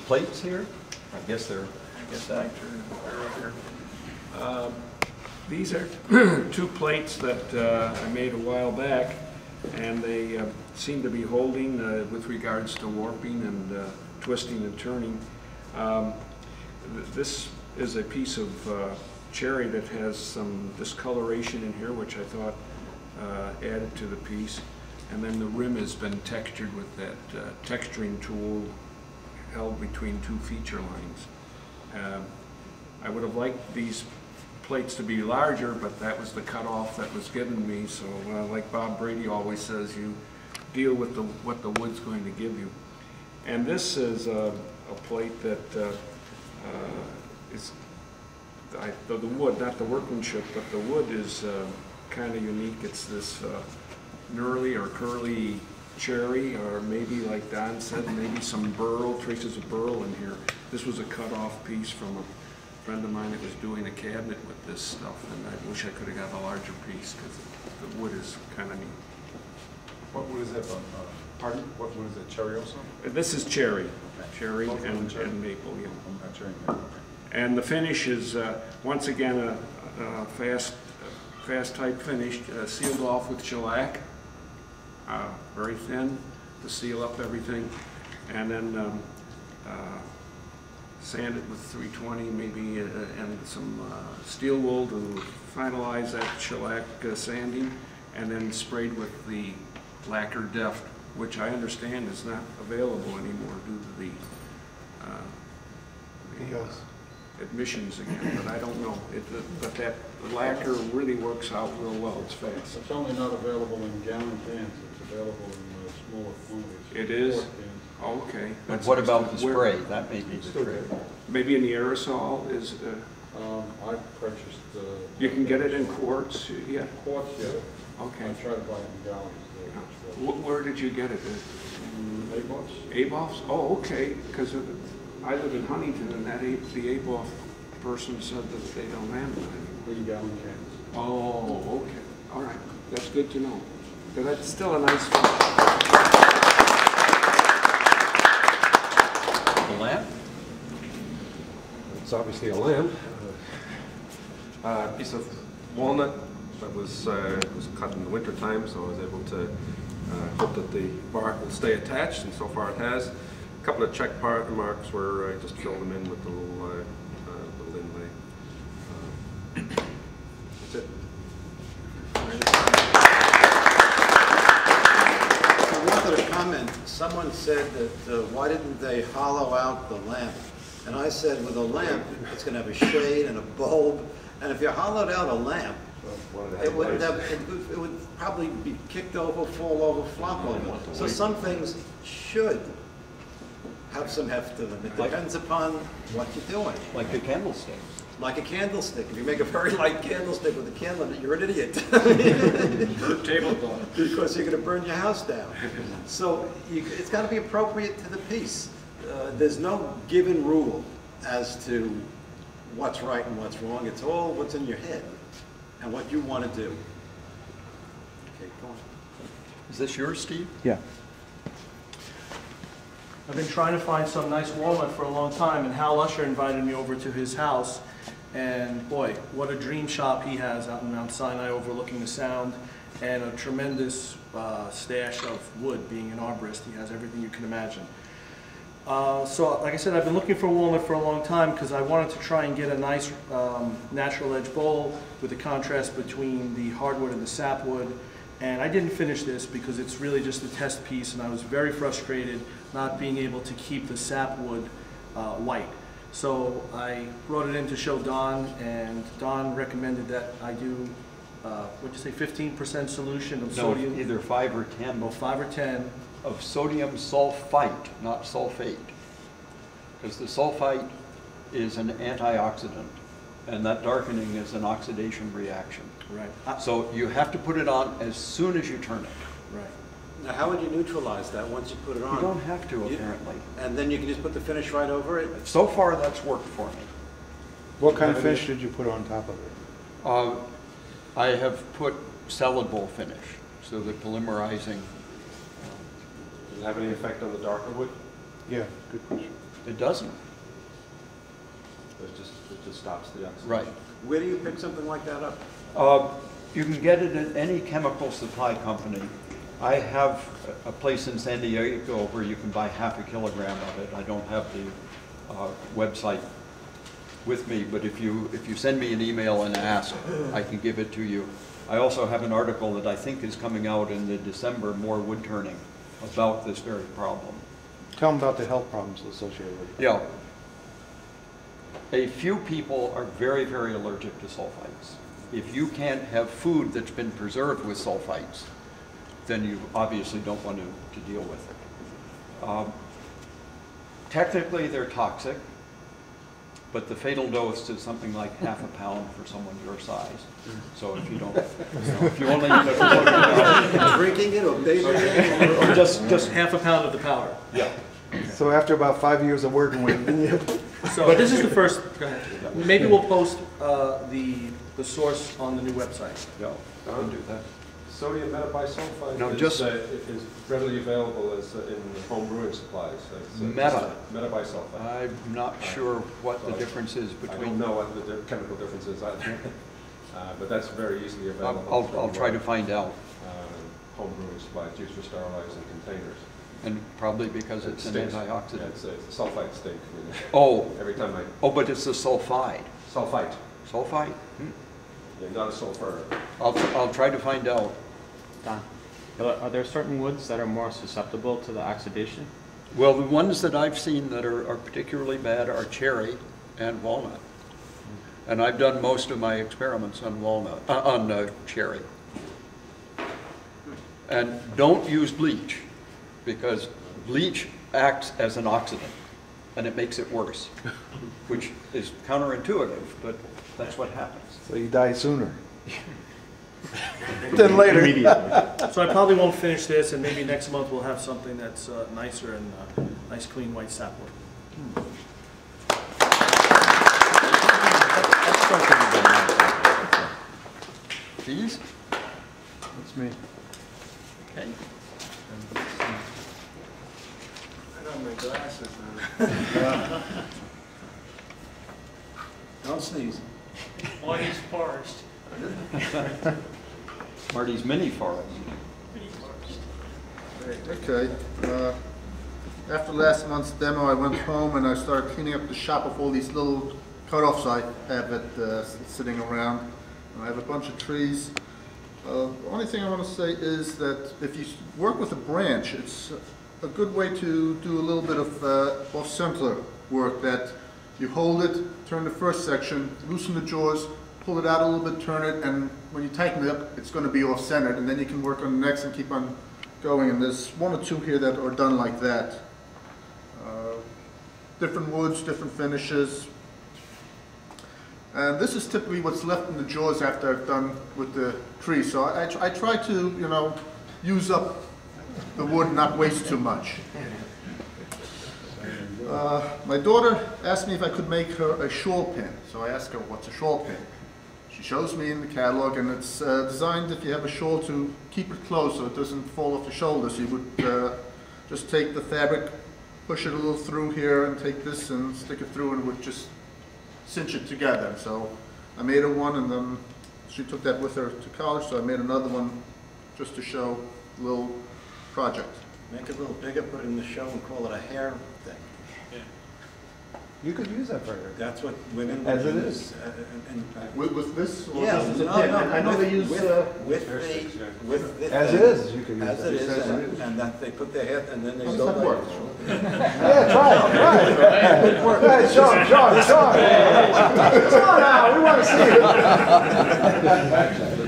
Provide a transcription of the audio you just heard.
plates here? I guess they're here. These are two plates that I made a while back, and they seem to be holding with regards to warping and twisting and turning. This is a piece of cherry that has some discoloration in here, which I thought added to the piece. And then the rim has been textured with that texturing tool held between two feature lines. I would have liked these plates to be larger, but that was the cutoff that was given me. So like Bob Brady always says, you deal with what the wood's going to give you. And this is a plate that is the wood, not the workmanship, but the wood is kind of unique. It's this knurly or curly cherry, or maybe like Don said, maybe some burl, traces of burl in here. This was a cut-off piece from a friend of mine that was doing a cabinet with this stuff, and I wish I could have got a larger piece because the wood is kind of neat. What wood is that? Pardon? What wood is it? Cherry also? This is cherry. Okay. Cherry and maple, yeah. Cherry and maple. Okay. And the finish is, once again, a fast type finish, sealed off with shellac, very thin to seal up everything, and then sand it with 320 maybe, and some steel wool to finalize that shellac sanding, and then sprayed with the lacquer deft, which I understand is not available anymore due to the admissions again, but I don't know. But that lacquer really works out real well. It's fast. It's only not available in gallon cans. It's available in smaller quantities. It is? Oh, okay. But what about the spray? That may be the trick. Maybe in the aerosol is... I purchased... you can get it in quarts? Yeah. Quarts, yeah. Okay. I try to buy it in gallons. Where did you get it? A-Buffs. A-Buffs? Oh, okay. Because I live in Huntington, and the A-Buff person said that they don't have it anymore. 3-gallon cans. Oh, okay. All right. That's good to know. But that's still a nice finish. The lamp? It's obviously a lamp. A piece of walnut that was cut in the winter time, so I was able to hope that the bark will stay attached, and so far it has. A couple of check marks where I just filled them in with the little inlay. That's it. I wanted to comment. Someone said that why didn't they hollow out the lamp? And I said with a lamp, it's going to have a shade and a bulb. And if you hollowed out a lamp, it would probably be kicked over, fall over, flop over. So some things should have some heft to them. It depends upon what you're doing. Like a candlestick. Like a candlestick. If you make a very light candlestick with a candle in it, you're an idiot. Tablecloth. Because you're going to burn your house down. So it's got to be appropriate to the piece. There's no given rule as to what's right and what's wrong. It's all what's in your head and what you want to do. Okay, go on. Is this yours, Steve? Yeah. I've been trying to find some nice walnut for a long time, and Hal Usher invited me over to his house, and boy, what a dream shop he has out in Mount Sinai overlooking the Sound, and a tremendous stash of wood. Being an arborist, he has everything you can imagine. So, like I said, I've been looking for walnut for a long time because I wanted to try and get a nice natural edge bowl with the contrast between the hardwood and the sapwood. And I didn't finish this because it's really just a test piece, and I was very frustrated not being able to keep the sapwood white. So I brought it in to show Don, and Don recommended that I do, what'd you say, 15% solution of sodium? No, either 5 or 10. Oh, 5 or 10. Of sodium sulfite, not sulfate. Because the sulfite is an antioxidant, and that darkening is an oxidation reaction. Right. So you have to put it on as soon as you turn it. Right. Now, how would you neutralize that once you put it on? You don't have to, apparently. And then you can just put the finish right over it? So far, that's worked for me. What kind of finish did you put on top of it? I have put salad bowl finish, so the polymerizing. Does it have any effect on the darker wood? Yeah, good question. It doesn't. It just stops the oxidation. Right. Where do you pick something like that up? You can get it at any chemical supply company. I have a place in San Diego where you can buy half a kilogram of it. I don't have the website with me, but if you send me an email and ask, I can give it to you. I also have an article that I think is coming out in the December More Wood Turning about this very problem. Tell them about the health problems associated with it. Yeah. A few people are very, very allergic to sulfites. If you can't have food that's been preserved with sulfites, then you obviously don't want to deal with it. Technically, they're toxic, but the fatal dose is something like half a pound for someone your size. So if you don't, if you only eat a Drinking it or bathing it? or just Half a pound of the powder. yeah. So after about 5 years of working with it, So this is the first, go ahead. Maybe we'll post the source on the new website. Yeah, I can do that. Sodium metabisulfite No, is, just- is readily available as in home brewing supplies. It's, metabisulfite. I'm not sure what the difference is I don't between. know what the chemical difference is either. But that's very easily available. I'll try to find out, home brewing supplies used for sterilizing containers. and probably because it's an stinks. antioxidant. Yeah, it's a sulfite stink. I mean, Oh, every time I oh, but it's a sulfide. sulfite, Sulfite? yeah, not a sulfur. I'll try to find out. Don, are there certain woods that are more susceptible to the oxidation? Well, the ones that I've seen that are particularly bad are cherry and walnut. And I've done most of my experiments on walnut, on cherry. And don't use bleach, because bleach acts as an oxidant, and it makes it worse, which is counterintuitive, but that's what happens. so you die sooner. Then later. So I probably won't finish this, and maybe next month we'll have something that's nicer and nice clean white sapwood. These? That's me. Okay. I got my glasses on. Don't sneeze. Marty's Forest. Marty's mini forest. Mini Forest. Okay. After last month's demo, I went home and I started cleaning up the shop of all these little cut-offs I have sitting around. I have a bunch of trees. The only thing I want to say is that if you work with a branch, it's a good way to do a little bit of off-center work, that you hold it, turn the first section, loosen the jaws, pull it out a little bit, turn it, and when you tighten it up, it's going to be off-centered, and then you can work on the next and keep on going. And there's one or two here that are done like that. Different woods, different finishes. And this is typically what's left in the jaws after I've done with the tree. So I try to, you know, use up the wood and not waste too much. My daughter asked me if I could make her a shawl pin. So I asked her, what's a shawl pin? She shows me in the catalog, and it's designed if you have a shawl to keep it closed so it doesn't fall off the shoulders. You would just take the fabric, push it a little through here, and take this and stick it through, and it would just cinch it together. So I made her one, and then she took that with her to college, so I made another one just to show a little project. Make it a little bigger, put it in the show and call it a hair thing. You could use that for her. That's what women As it use. is. With this? Or Yeah, this is a no, pin? no, I know they use... with the As it is, you can use As it. it is, As it is. and that they put their head, and then they How go does that like work? Yeah, try it, try it. Hey, Sean. Come on now, we want to see it.